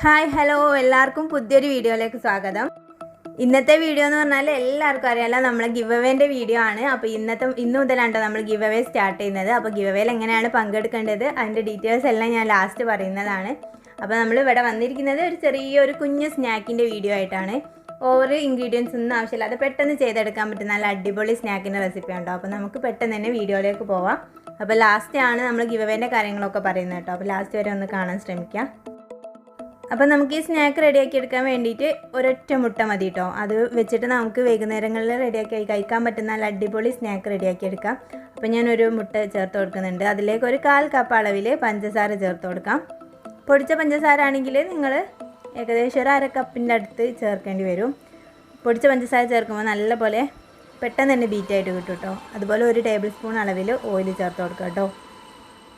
Hi hello എല്ലാവർക്കും പുതിയൊരു വീഡിയോയിലേക്ക് സ്വാഗതം. ഇന്നത്തെ വീഡിയോ എന്ന് പറഞ്ഞാൽ എല്ലാവർക്കും അറിയാലോ നമ്മളെ ഗിവ് അവേൻ്റെ വീഡിയോ ആണ്. അപ്പോൾ ഇന്ന് മുതലാണ് നമ്മൾ ഗിവ് അവേ സ്റ്റാർട്ട് ചെയ്യുന്നത്. അപ്പോൾ ഗിവ് അവേയിൽ എങ്ങനെയാണ് പങ്കെടുക്കേണ്ടത് അതിൻ്റെ ഡീറ്റെയിൽസ് എല്ലാം ഞാൻ ലാസ്റ്റ് പറയുന്നതാണ്. അപ്പോൾ നമ്മൾ ഇവിടെ വന്നിരിക്കുന്നത് ഒരു ചെറിയൊരു കുഞ്ഞ് സ്നാക്കിൻ്റെ വീഡിയോ ആയിട്ടാണ്. ഓവർ ഇൻഗ്രീഡിയൻസ് ഒന്നും ആവശ്യമില്ല, അത് പെട്ടെന്ന് ചെയ്തെടുക്കാൻ പറ്റുന്ന നല്ല അടിപൊളി സ്നാക്കിൻ്റെ റെസിപ്പി ഉണ്ടോ. അപ്പോൾ നമുക്ക് പെട്ടെന്ന് തന്നെ വീഡിയോയിലേക്ക് പോവാം. അപ്പോൾ ലാസ്റ്റ് ആണ് നമ്മൾ ഗിവ് അവേൻ്റെ കാര്യങ്ങളൊക്കെ പറയുന്നത് കേട്ടോ. അപ്പോൾ ലാസ്റ്റ് വരെ ഒന്ന് കാണാൻ ശ്രമിക്കാം. അപ്പോൾ നമുക്ക് ഈ സ്നാക്ക് റെഡിയാക്കി എടുക്കാൻ വേണ്ടിയിട്ട് ഒരൊറ്റ മുട്ട മതി കേട്ടോ. അത് വെച്ചിട്ട് നമുക്ക് വൈകുന്നേരങ്ങളിൽ റെഡിയാക്കി കഴിക്കാൻ പറ്റുന്ന നല്ല അടിപൊളി സ്നാക്ക് റെഡിയാക്കി എടുക്കാം. അപ്പോൾ ഞാനൊരു മുട്ട ചേർത്ത് കൊടുക്കുന്നുണ്ട്. അതിലേക്ക് ഒരു 1/4 കപ്പ് അളവിൽ പഞ്ചസാര ചേർത്ത് കൊടുക്കാം. പൊടിച്ച പഞ്ചസാര ആണെങ്കിൽ നിങ്ങൾ ഏകദേശം ഒരു 1/2 കപ്പിൻ്റെ അടുത്ത് ചേർക്കേണ്ടി വരും. പൊടിച്ച പഞ്ചസാര ചേർക്കുമ്പോൾ നല്ലപോലെ പെട്ടെന്ന് തന്നെ ബീറ്റായിട്ട് കിട്ടും കേട്ടോ. അതുപോലെ 1 ടേബിൾ സ്പൂൺ അളവിൽ ഓയിൽ ചേർത്ത് കൊടുക്കാം കേട്ടോ.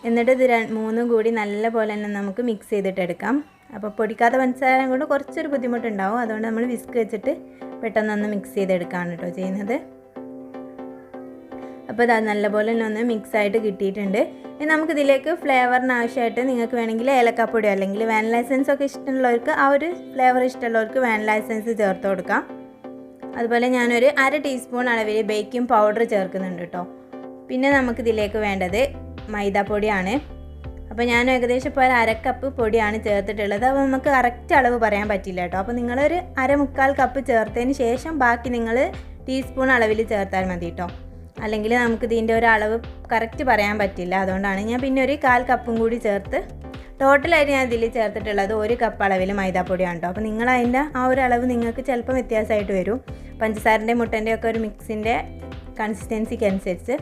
എന്നിട്ട് ഇത് മൂന്നും കൂടി നല്ലപോലെ തന്നെ നമുക്ക് മിക്സ് ചെയ്തിട്ട് എടുക്കാം. അപ്പോൾ പൊടിക്കാത്ത പഞ്ചസാര കൊണ്ട് കുറച്ചൊരു ബുദ്ധിമുട്ടുണ്ടാവും, അതുകൊണ്ട് നമ്മൾ വിസ്ക് വെച്ചിട്ട് പെട്ടെന്നൊന്ന് മിക്സ് ചെയ്തെടുക്കുകയാണ് കേട്ടോ ചെയ്യുന്നത്. അപ്പോൾ ഇത് നല്ലപോലെ തന്നെ ഒന്ന് മിക്സായിട്ട് കിട്ടിയിട്ടുണ്ട്. ഇനി നമുക്കിതിലേക്ക് ഫ്ലേവറിന് ആവശ്യമായിട്ട് നിങ്ങൾക്ക് വേണമെങ്കിൽ ഏലക്കാപ്പൊടി അല്ലെങ്കിൽ വാനില എസൻസ് ഒക്കെ ഇഷ്ടമുള്ളവർക്ക്, ആ ഒരു ഫ്ലേവർ ഇഷ്ടമുള്ളവർക്ക് വാനില എസൻസ് ചേർത്ത് കൊടുക്കാം. അതുപോലെ ഞാനൊരു 1/2 ടീസ്പൂൺ അളവിൽ ബേക്കിംഗ് പൗഡർ ചേർക്കുന്നുണ്ട് കേട്ടോ. പിന്നെ നമുക്കിതിലേക്ക് വേണ്ടത് മൈദാപ്പൊടിയാണ്. അപ്പോൾ ഞാൻ ഏകദേശം ഇപ്പോൾ 1/2 കപ്പ് പൊടിയാണ് ചേർത്തിട്ടുള്ളത്. അപ്പോൾ നമുക്ക് കറക്റ്റ് അളവ് പറയാൻ പറ്റില്ല കേട്ടോ. അപ്പോൾ നിങ്ങളൊരു 1/4 കപ്പ് ചേർത്തതിന് ശേഷം ബാക്കി നിങ്ങൾ ടീസ്പൂൺ അളവിൽ ചേർത്താൽ മതി കേട്ടോ. അല്ലെങ്കിൽ നമുക്ക് ഇതിൻ്റെ ഒരു അളവ് കറക്റ്റ് പറയാൻ പറ്റില്ല. അതുകൊണ്ടാണ് ഞാൻ പിന്നെ ഒരു 1/4 കപ്പും കൂടി ചേർത്ത് ടോട്ടലായിട്ട് ഞാൻ ഇതിൽ ചേർത്തിട്ടുള്ളത് 1 കപ്പ് അളവിൽ മൈദാപ്പൊടിയാണ് കേട്ടോ. അപ്പോൾ നിങ്ങൾ അതിൻ്റെ ആ ഒരു അളവ് നിങ്ങൾക്ക് ചിലപ്പോൾ വ്യത്യാസമായിട്ട് വരും, പഞ്ചസാരൻ്റെ മുട്ടൻ്റെ ഒക്കെ ഒരു മിക്സിൻ്റെ കൺസിസ്റ്റൻസിക്ക് അനുസരിച്ച്.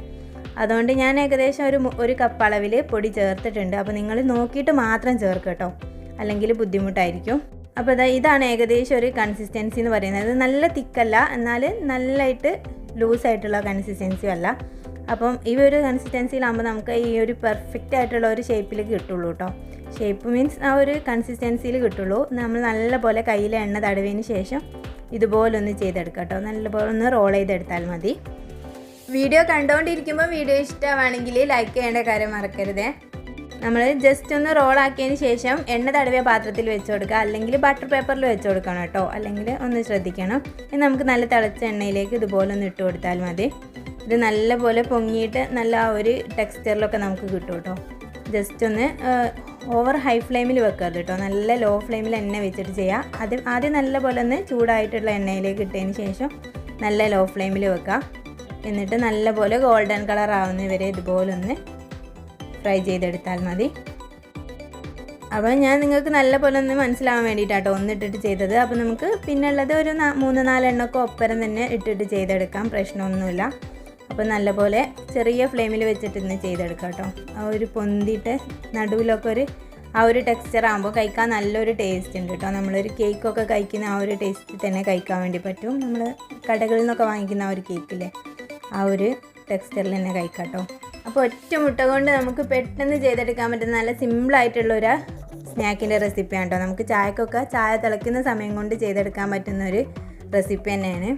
അതുകൊണ്ട് ഞാൻ ഏകദേശം ഒരു കപ്പ് അളവിൽ പൊടി ചേർത്തിട്ടുണ്ട്. അപ്പോൾ നിങ്ങൾ നോക്കിയിട്ട് മാത്രം ചേർക്കുക കേട്ടോ, അല്ലെങ്കിൽ ബുദ്ധിമുട്ടായിരിക്കും. അപ്പോൾ ഇതാണ് ഏകദേശം ഒരു കൺസിസ്റ്റൻസി എന്ന് പറയുന്നത്. നല്ല തിക്കല്ല, എന്നാൽ നല്ലതായിട്ട് ലൂസായിട്ടുള്ള കൺസിസ്റ്റൻസിയും അല്ല. അപ്പം ഈ ഒരു കൺസിസ്റ്റൻസിയിലാകുമ്പോൾ നമുക്ക് ഈ ഒരു പെർഫെക്റ്റ് ആയിട്ടുള്ള ഒരു ഷേപ്പിൽ കിട്ടുള്ളൂ കേട്ടോ. ഷേപ്പ് മീൻസ് ആ ഒരു കൺസിസ്റ്റൻസിയിൽ കിട്ടുള്ളൂ. നമ്മൾ നല്ലപോലെ കയ്യിൽ എണ്ണ തടവിയതിന് ശേഷം ഇതുപോലൊന്ന് ചെയ്തെടുക്കാം കേട്ടോ. നല്ലപോലെ ഒന്ന് റോൾ ചെയ്തെടുത്താൽ മതി. വീഡിയോ കണ്ടുകൊണ്ടിരിക്കുമ്പോൾ വീഡിയോ ഇഷ്ടമാണെങ്കിൽ ലൈക്ക് ചെയ്യേണ്ട കാര്യം മറക്കരുത്. നമ്മൾ ജസ്റ്റ് ഒന്ന് റോളാക്കിയതിന് ശേഷം എണ്ണ തടവിയ പാത്രത്തിൽ വെച്ച് കൊടുക്കുക, അല്ലെങ്കിൽ ബട്ടർ പേപ്പറിൽ വെച്ച് കൊടുക്കണം കേട്ടോ. അല്ലെങ്കിൽ ഒന്ന് ശ്രദ്ധിക്കണം. ഇനി നമുക്ക് നല്ല തിളച്ച എണ്ണയിലേക്ക് ഇതുപോലെ ഒന്ന് ഇട്ട് കൊടുത്താൽ മതി. ഇത് നല്ലപോലെ പൊങ്ങിയിട്ട് നല്ല ഒരു ടെക്സ്ചറിലൊക്കെ നമുക്ക് കിട്ടും കേട്ടോ. ജസ്റ്റ് ഒന്ന് ഓവർ ഹൈ ഫ്ലെയിമിൽ വെക്കരുത് കേട്ടോ, നല്ല ലോ ഫ്ലെയിമിൽ എണ്ണ വെച്ചിട്ട് ചെയ്യുക. ആദ്യം നല്ലപോലെ ഒന്ന് ചൂടായിട്ടുള്ള എണ്ണയിലേക്ക് ഇട്ടതിന് ശേഷം നല്ല ലോ ഫ്ലെയിമിൽ വെക്കുക. എന്നിട്ട് നല്ലപോലെ ഗോൾഡൻ കളർ ആവുന്നവരെ ഇതുപോലൊന്ന് ഫ്രൈ ചെയ്തെടുത്താൽ മതി. അപ്പോൾ ഞാൻ നിങ്ങൾക്ക് നല്ലപോലെ ഒന്ന് മനസ്സിലാവാൻ വേണ്ടിയിട്ടാട്ടോ ഒന്നിട്ടിട്ട് ചെയ്തത്. അപ്പോൾ നമുക്ക് പിന്നെ ഉള്ളത് ഒരു 3-4 എണ്ണമൊക്കെ ഒപ്പരം തന്നെ ഇട്ടിട്ട് ചെയ്തെടുക്കാം, പ്രശ്നമൊന്നുമില്ല. അപ്പോൾ നല്ലപോലെ ചെറിയ ഫ്ലെയിമിൽ വെച്ചിട്ട് ഇന്ന് ചെയ്തെടുക്കാം കേട്ടോ. ആ ഒരു പൊന്തിയിട്ട് നടുവിലൊക്കെ ആ ഒരു ടെക്സ്ചർ ആകുമ്പോൾ കഴിക്കാൻ നല്ലൊരു ടേസ്റ്റ് ഉണ്ട് കേട്ടോ. നമ്മളൊരു കേക്കൊക്കെ കഴിക്കുന്ന ആ ഒരു ടേസ്റ്റ് തന്നെ കഴിക്കാൻ വേണ്ടി പറ്റും. നമ്മൾ കടകളിൽ നിന്നൊക്കെ വാങ്ങിക്കുന്ന ആ ഒരു കേക്കില്ലേ, ആ ഒരു ടെക്സ്ചറിൽ തന്നെ കഴിക്കാം കേട്ടോ. അപ്പോൾ ഒറ്റ മുട്ട കൊണ്ട് നമുക്ക് പെട്ടെന്ന് ചെയ്തെടുക്കാൻ പറ്റുന്ന നല്ല സിമ്പിളായിട്ടുള്ളൊരു സ്നാക്കിൻ്റെ റെസിപ്പിയാണ് കേട്ടോ. നമുക്ക് ചായ തിളയ്ക്കുന്ന സമയം കൊണ്ട് ചെയ്തെടുക്കാൻ പറ്റുന്നൊരു റെസിപ്പി തന്നെയാണ്.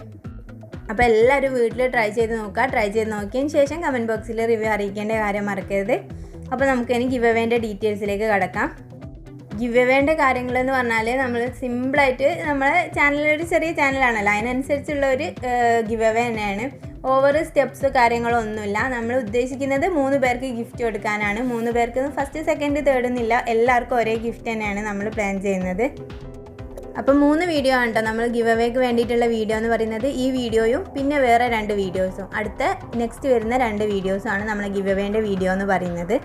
അപ്പോൾ എല്ലാവരും വീട്ടിൽ ട്രൈ ചെയ്ത് നോക്കുക. ട്രൈ ചെയ്ത് നോക്കിയതിന് ശേഷം കമൻറ്റ് ബോക്സിൽ റിവ്യൂ അറിയിക്കേണ്ട കാര്യം മറക്കരുത്. അപ്പോൾ നമുക്കിനി ഗിവ് അവേൻ്റെ ഡീറ്റെയിൽസിലേക്ക് കടക്കാം. ഗിവ് അവേൻ്റെ കാര്യങ്ങളെന്ന് പറഞ്ഞാൽ നമ്മൾ സിമ്പിളായിട്ട് നമ്മളെ ചാനലൊരു ചെറിയ ചാനലാണല്ലോ, അതിനനുസരിച്ചുള്ള ഒരു ഗിവ് അവേ തന്നെയാണ്. ഓവർ സ്റ്റെപ്സ് കാര്യങ്ങളോ ഒന്നുമില്ല. നമ്മൾ ഉദ്ദേശിക്കുന്നത് 3 പേർക്ക് ഗിഫ്റ്റ് കൊടുക്കാനാണ്. 3 പേർക്ക് ഫസ്റ്റ് സെക്കൻഡ് തേർഡ് എന്നില്ല, എല്ലാവർക്കും ഒരേ ഗിഫ്റ്റ് തന്നെയാണ് നമ്മൾ പ്ലാൻ ചെയ്യുന്നത്. അപ്പോൾ 3 വീഡിയോ ആണ് കേട്ടോ നമ്മൾ ഗിവ് അവേക്ക് വേണ്ടിയിട്ടുള്ള വീഡിയോ എന്ന് പറയുന്നത്. ഈ വീഡിയോയും പിന്നെ വേറെ 2 വീഡിയോസും അടുത്ത നെക്സ്റ്റ് വരുന്ന 2 വീഡിയോസുമാണ് നമ്മളെ ഗിവ് അവേൻ്റെ വീഡിയോ എന്ന് പറയുന്നത്.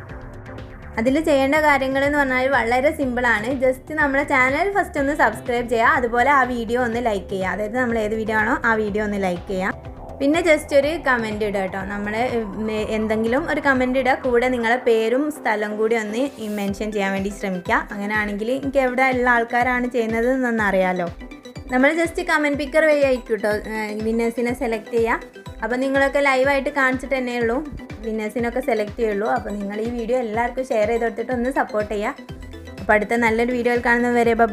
അതിൽ ചെയ്യേണ്ട കാര്യങ്ങളെന്ന് പറഞ്ഞാൽ വളരെ സിമ്പിളാണ്. ജസ്റ്റ് നമ്മുടെ ചാനൽ ഫസ്റ്റ് ഒന്ന് സബ്സ്ക്രൈബ് ചെയ്യുക, അതുപോലെ ആ വീഡിയോ ഒന്ന് ലൈക്ക് ചെയ്യുക. അതായത് നമ്മൾ ഏത് വീഡിയോ ആണോ ആ വീഡിയോ ഒന്ന് ലൈക്ക് ചെയ്യുക. പിന്നെ ജസ്റ്റ് ഒരു കമൻറ്റ് ഇടുക കേട്ടോ. നമ്മൾ എന്തെങ്കിലും ഒരു കമൻറ്റ് ഇടുക, കൂടെ നിങ്ങളെ പേരും സ്ഥലം കൂടി ഒന്ന് മെൻഷൻ ചെയ്യാൻ വേണ്ടി ശ്രമിക്കുക. അങ്ങനെയാണെങ്കിൽ എനിക്ക് എവിടെ ഉള്ള ആൾക്കാരാണ് ചെയ്യുന്നത് എന്നൊന്ന് അറിയാമല്ലോ. നമ്മൾ ജസ്റ്റ് കമൻറ്റ് പിക്കർ വഴി ആയിരിക്കും കേട്ടോ വിന്നേഴ്സിനെ സെലക്ട് ചെയ്യുക. അപ്പോൾ നിങ്ങളൊക്കെ ലൈവായിട്ട് കാണിച്ചിട്ട് തന്നെ ഉള്ളൂ വിന്നേഴ്സിനൊക്കെ സെലക്ട് ചെയ്യുള്ളൂ. അപ്പോൾ നിങ്ങൾ ഈ വീഡിയോ എല്ലാവർക്കും ഷെയർ ചെയ്ത് കൊടുത്തിട്ട് ഒന്ന് സപ്പോർട്ട് ചെയ്യുക. അപ്പോൾ അടുത്ത നല്ലൊരു വീഡിയോയിൽ കാണുന്നവരെ ബൈ.